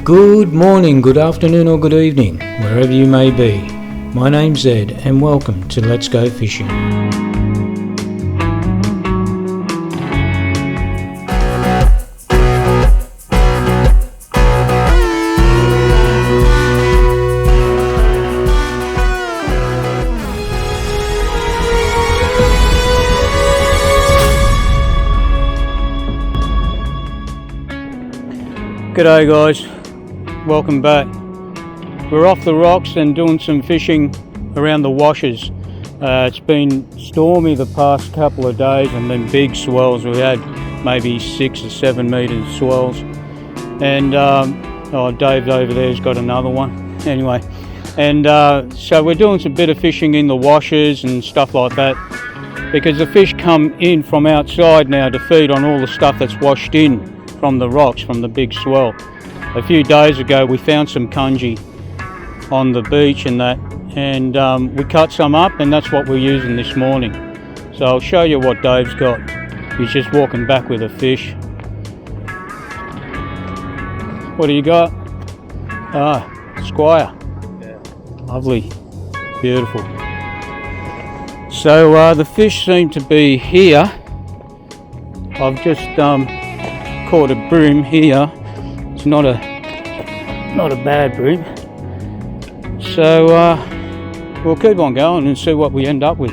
Good morning, good afternoon or good evening, wherever you may be. My name's Ed and welcome to Let's Go Fishing. G'day guys, welcome back. We're off the rocks and doing some fishing around the washes. It's been stormy the past couple of days and then big swells. We had maybe 6 or 7 metre swells, and Dave over there's got another one anyway, and so we're doing some bit of fishing in the washes and stuff like that, because the fish come in from outside now to feed on all the stuff that's washed in from the rocks from the big swell. A few days ago we found some cunjie on the beach and that, and we cut some up, and that's what we're using this morning. So I'll show you what Dave's got. He's just walking back with a fish. What do you got? Squire. Yeah. Lovely, beautiful. So the fish seem to be here. I've just caught a brim here. It's not a bad brim. So we'll keep on going and see what we end up with.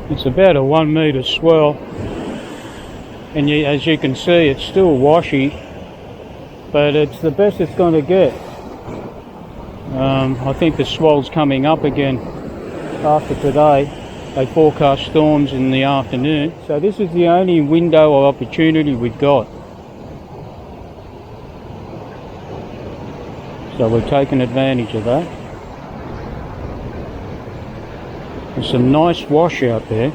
It's about a 1 metre swell, and as you can see it's still washy, but it's the best it's going to get. I think the swell's coming up again after today. They forecast storms in the afternoon, so this is the only window of opportunity we've got. So we're taking advantage of that. There's some nice wash out there.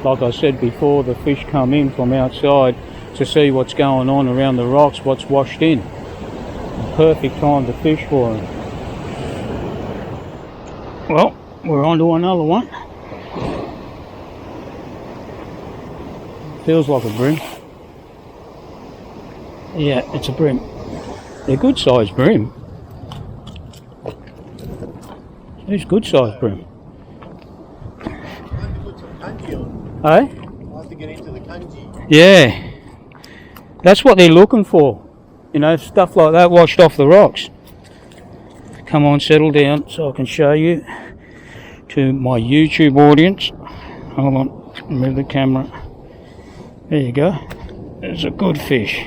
Like I said before, the fish come in from outside to see what's going on around the rocks, what's washed in. The perfect time to fish for them. Well, we're on to another one. Feels like a brim. Yeah, it's a brim. They're good sized brim. It's good sized brim. Eh? Nice to get into the cunjie. Yeah, that's what they're looking for. You know, stuff like that washed off the rocks. Come on, settle down so I can show you to my YouTube audience. Hold on, move the camera. There you go. There's a good fish.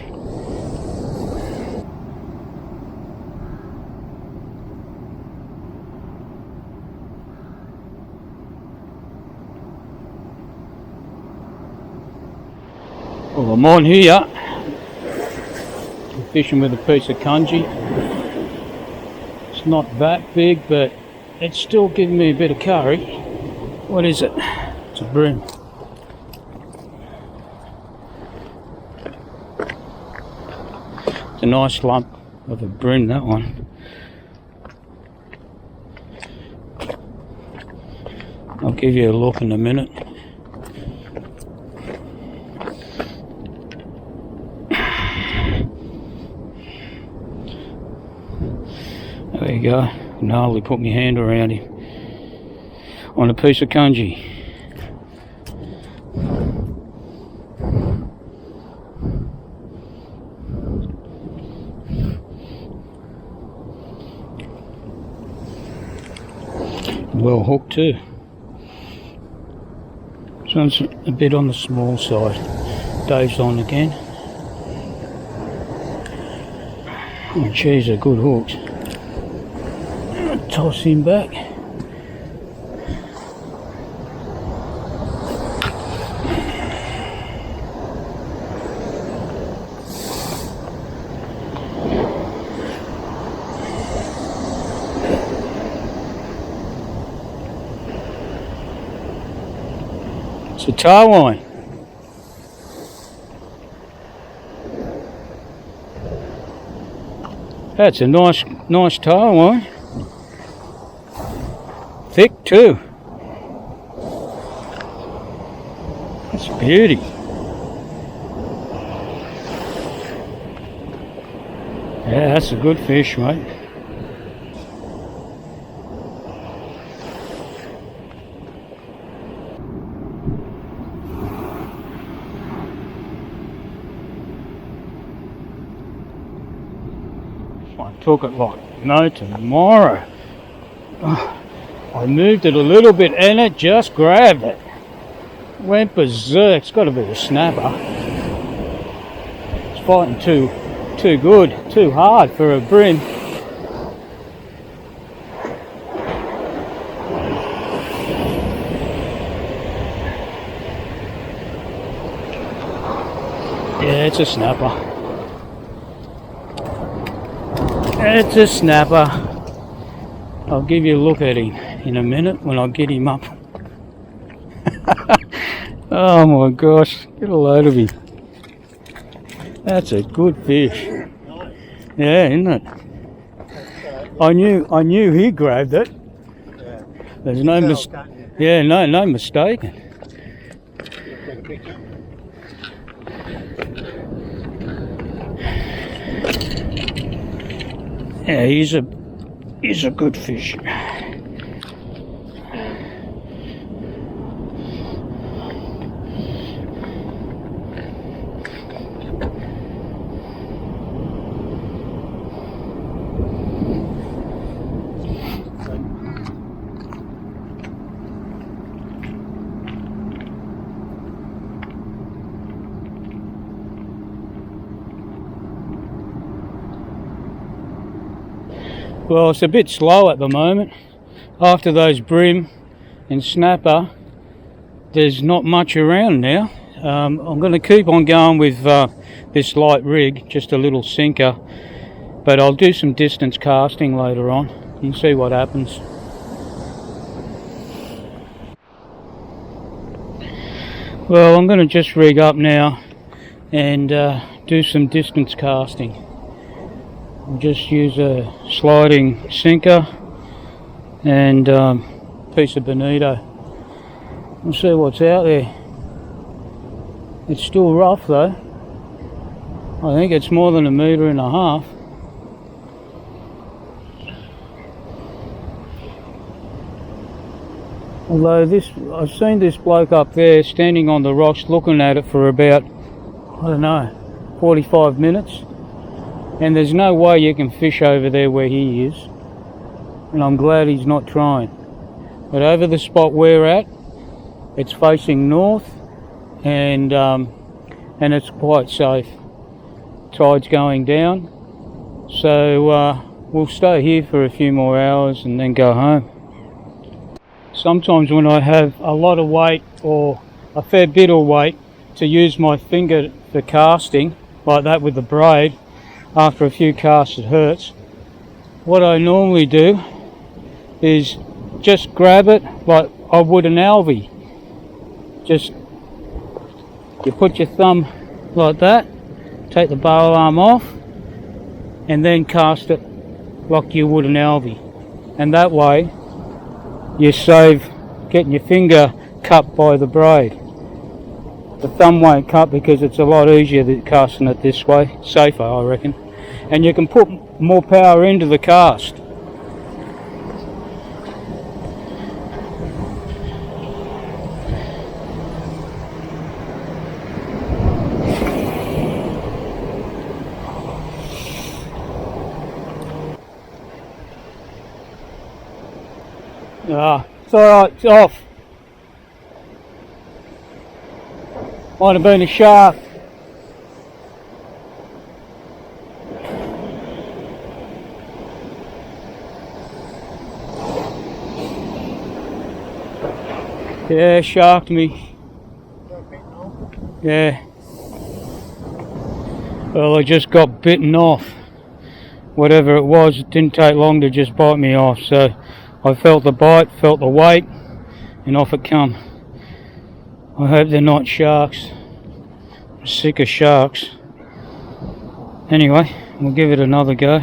Well, I'm on here. I'm fishing with a piece of cunjie. It's not that big, but it's still giving me a bit of curry. What is it? It's a brim. It's a nice lump of a brim, that one. I'll give you a look in a minute. There you go. I can hardly put my hand around him on a piece of cunjie. Well hooked too. This one's a bit on the small side. Dave's on again. Oh geez, they're good hooks. Toss him back. It's a tar line. That's a nice tar line. Thick too. That's a beauty. Yeah, that's a good fish, mate. I took it like no tomorrow. I moved it a little bit and it just grabbed it. Went berserk. It's got to be a snapper. It's fighting too good, too hard for a brim. Yeah, it's a snapper. It's a snapper. I'll give you a look at him in a minute when I get him up. Oh my gosh, get a load of him. That's a good fish. Yeah, isn't it? I knew he grabbed it. There's no no mistaking. Yeah, he's a good fish. Well, it's a bit slow at the moment. After those brim and snapper, there's not much around now. I'm going to keep on going with this light rig, just a little sinker, but I'll do some distance casting later on and see what happens. Well, I'm going to just rig up now and do some distance casting. I'll just use a sliding sinker and piece of bonito. We'll see what's out there. It's still rough though. I think it's more than 1.5 meters. Although I've seen this bloke up there standing on the rocks looking at it for about, I don't know, 45 minutes. And there's no way you can fish over there where he is. And I'm glad he's not trying. But over the spot we're at, it's facing north and it's quite safe. Tide's going down. So we'll stay here for a few more hours and then go home. Sometimes when I have a lot of weight or a fair bit of weight to use my finger for casting, like that with the braid, after a few casts it hurts. What I normally do is just grab it like I would an alvey. Just you put your thumb like that, take the barrel arm off, and then cast it like you would an alvey. And that way you save getting your finger cut by the braid. The thumb won't cut because it's a lot easier than casting it this way, safer I reckon. And you can put more power into the cast. It's alright, it's off. Might have been a shark. Yeah, sharked me. Yeah. Well, I just got bitten off. Whatever it was, it didn't take long to just bite me off. So I felt the bite, felt the weight, and off it come. I hope they're not sharks. I'm sick of sharks. Anyway, we'll give it another go.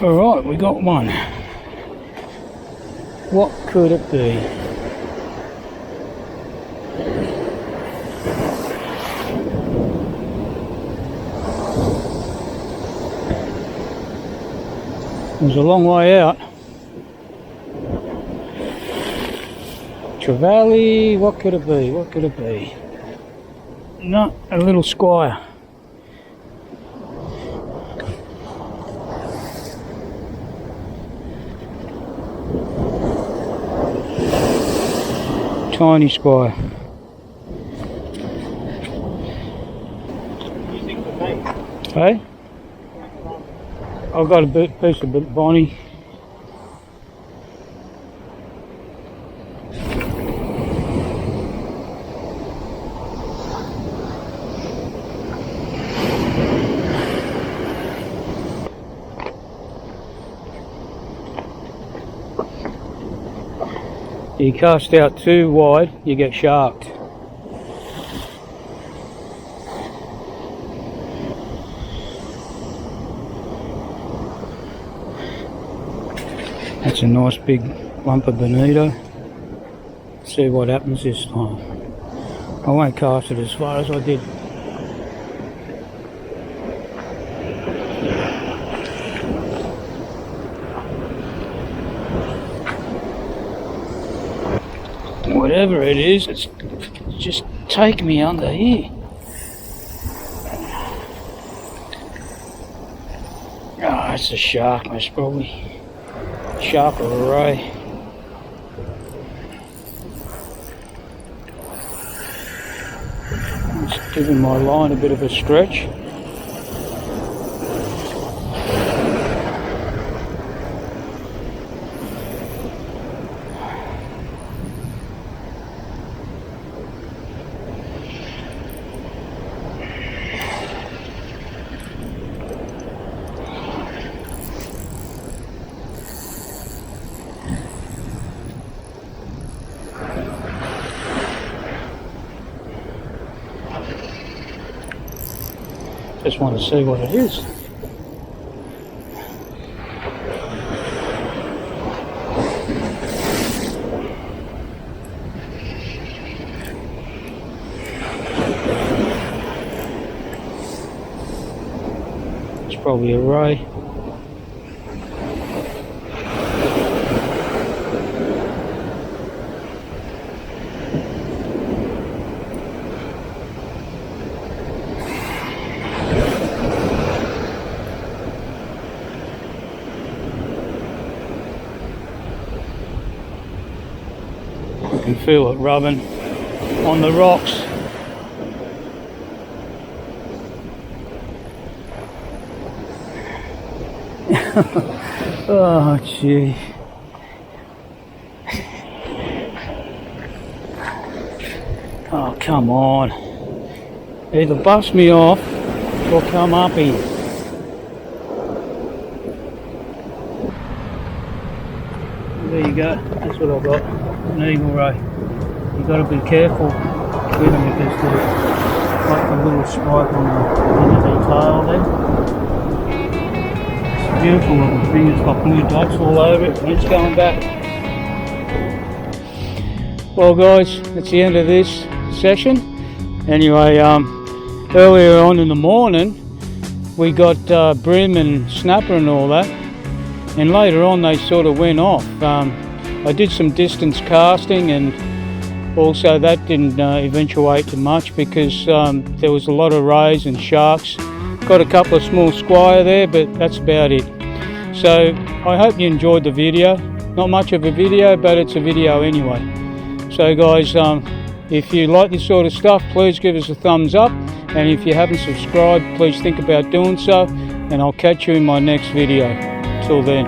Alright, we got one. What could it be? It was a long way out. Trevally, what could it be? What could it be? No, a little squire. Tiny squire. Hey? I've got a piece of Bonnie. You cast out too wide, you get sharked. That's a nice big lump of bonito. See what happens this time. I won't cast it as far as I did. Whatever it is, it's just take me under here. Ah, it's a shark, most probably. Shark or a ray. Just giving my line a bit of a stretch. Just want to see what it is. It's probably a ray. You can feel it rubbing on the rocks. Oh gee. Oh come on. Either bust me off or come up here. There you go, that's what I've got. An eagle ray. You've got to be careful with them because there's like a little spike on the end of their tail there. It's a beautiful little thing, it's got blue dots all over it and it's going back. Well guys, that's the end of this session. Anyway, earlier on in the morning we got brim and snapper and all that, and later on they sort of went off. I did some distance casting and also that didn't eventuate to much because there was a lot of rays and sharks. Got a couple of small squire there, but that's about it. So I hope you enjoyed the video. Not much of a video, but it's a video anyway. So guys, if you like this sort of stuff, please give us a thumbs up, and if you haven't subscribed, please think about doing so, and I'll catch you in my next video. Till then.